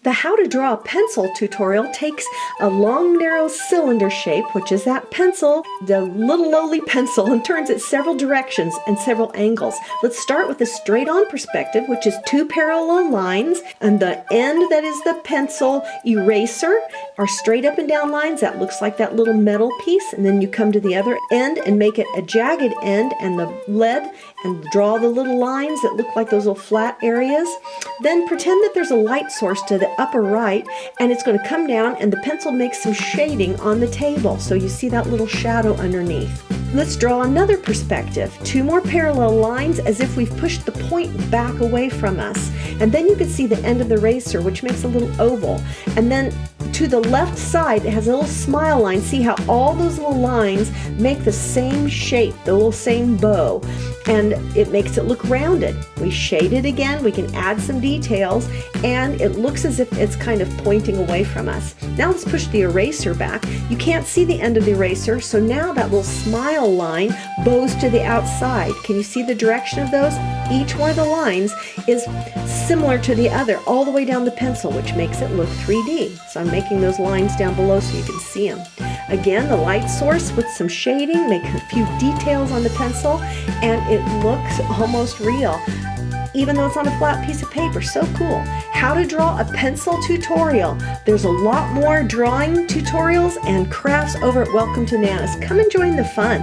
The How to Draw a Pencil tutorial takes a long, narrow cylinder shape, which is that pencil, the little lowly pencil, and turns it several directions and several angles. Let's start with the straight-on perspective, which is two parallel lines, and the end that is the pencil eraser are straight up and down lines. That looks like that little metal piece, and then you come to the other end and make it a jagged end and the lead and draw the little lines that look like those little flat areas. Then pretend that there's a light source to the upper right, and it's going to come down and the pencil makes some shading on the table, so you see that little shadow underneath. Let's draw another perspective. Two more parallel lines as if we've pushed the point back away from us. And then you can see the end of the eraser, which makes a little oval. And then to the left side, it has a little smile line. See how all those little lines make the same shape, the little same bow, and it makes it look rounded. We shade it again, we can add some details, and it looks as if it's kind of pointing away from us. Now let's push the eraser back. You can't see the end of the eraser, so now that little smile line bows to the outside. Can you see the direction of those? Each one of the lines is similar to the other all the way down the pencil, which makes it look 3D. So I'm making those lines down below so you can see them. Again, the light source with some shading, make a few details on the pencil, and it looks almost real, even though it's on a flat piece of paper. So cool. How to draw a pencil tutorial. There's a lot more drawing tutorials and crafts over at Welcome to Nana's. Come and join the fun.